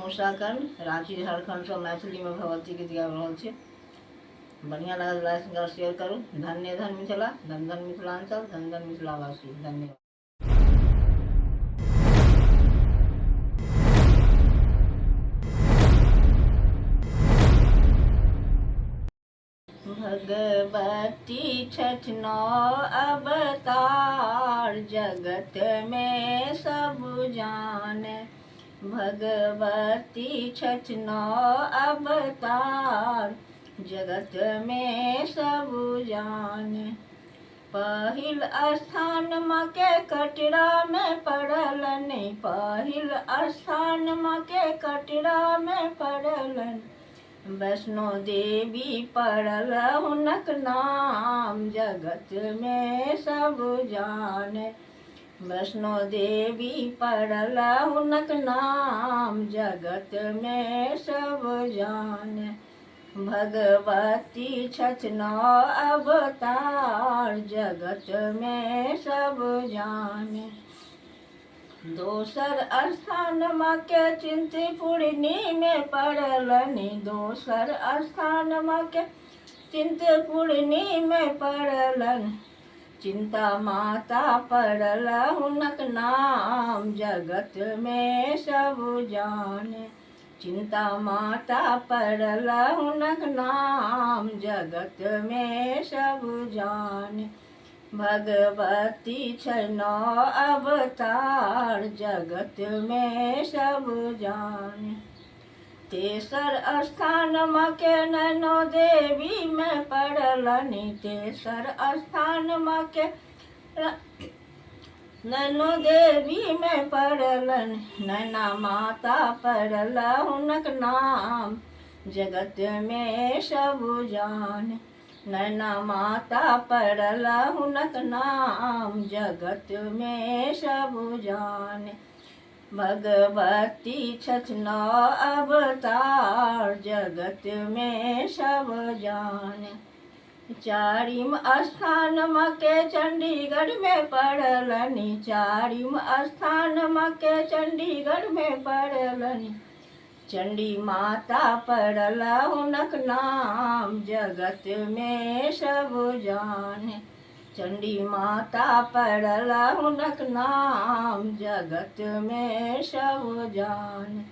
उषा कर्ण, रांची झारखंड से मैथिली में भगवती गीत गाबि रहल छी। बढ़िया लागल लाइक और शेयर करू। धन्य धन मिथिला, धन धन मिथिलांचल, धन धन मिथिलावासी। धन्यवाद। भगवती छठ नौ अवतार, जगत में सब जाने। भगवती छठ नौ अवतार, जगत में सब जाने। पहिल स्थान माँ के कटरा में पड़लन, पहिल स्थान माँ के कटरा में पड़लन। वैष्णो देवी पड़ल हुनक नाम, जगत में सब जाने। वैष्णो देवी पड़ल हुनक नाम, जगत में सब जाने। भगवती छठ नौ अवतार, जगत में सब जाने। दोसर स्थान माँ के चिंतपूर्णी में पड़लनि, दोसर स्थान माँ के चिंतपूर्णी में पड़लन। चिंता माता पड़ल हुनक नाम, जगत में सब जाने। चिंता माता पड़ल हुनक नाम, जगत में सब जाने। भगवती छठ नौ अवतार, जगत में सब जाने। तेसर स्थान माँ के नैनो देवी में पड़लनि, तेसर स्थान माँ के नैनो देवी में पड़लन। नैना माता पड़ल हुनक नाम, जगत में सब जाने। नैना माता पड़ल हुनक नाम, जगत में सब जाने। भगवती छठ नौ अवतार, जगत में सब जाने। चारिम स्थान माँ के चंडीगढ़ में पड़लनि, चारिम स्थान माँ के चंडीगढ़ में पड़लनि। चंडी माता पड़ल हुनक नाम, जगत में सब जाने। चंडी माता पड़ल हुनक नाम, जगत में सब जाने।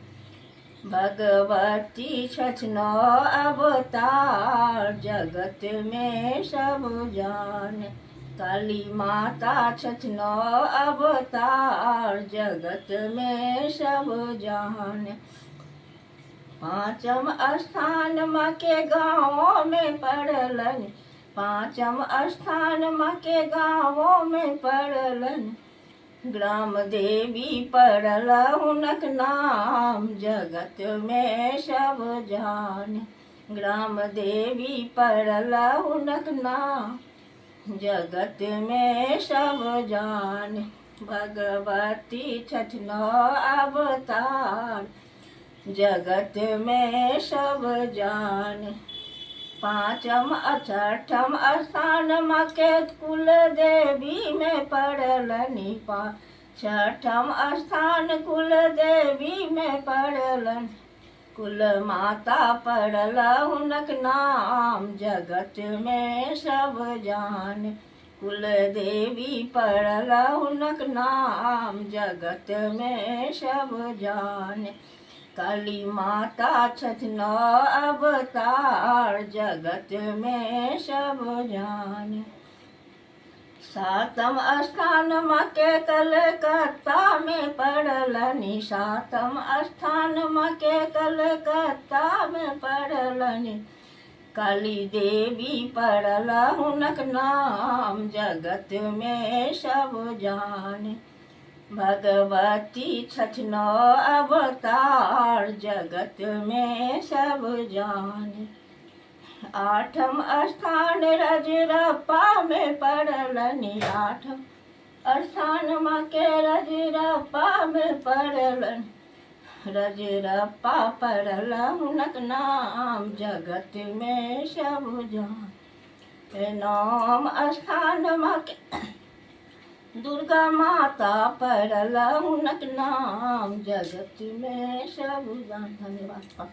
भगवती छठ नौ अवतार, जगत में सब जाने। काली माता छठ नौ अवतार, जगत में सब जाने। पांचम स्थान माँ के गाँवों में पड़लन, पांचम स्थान माँ के गाँवों में पड़लन। ग्राम देवी पड़ल हुनक नाम, जगत में सब जाने। ग्राम देवी पड़ल हुनक नाम, जगत में सब जाने। भगवती छठ नौ अवतार, जगत में सब जाने। पांचम छठम स्थान माँ के कुल देवी में पड़लनि, छठम स्थान कुल देवी में पड़लन। कुल माता पड़ल हुनक नाम, जगत में सब जाने। कुल देवी पड़ल हुनक नाम, जगत में सब जाने। काली माता छठ नौ अवतार, जगत में सब जाने। सातम स्थान माँ के कलकत्ता में पड़लनि, सातम स्थान माँ के कलकत्ता में पड़लनि। काली देवी पड़ल हुनक नाम, जगत में सब जाने। भगवती छठ नौ अवतार, जगत में सब जाने। आठम स्थान रजरप्पा में पड़लनि, आठम स्थान माँ के रजरप्पा में पड़लन। रजरप्पा पड़ल हुनक नाम, जगत में सब जाने। नौम स्थान माँ के दुर्गा माता पड़ल हुनक नाम, जगत में सब धन्यवाद।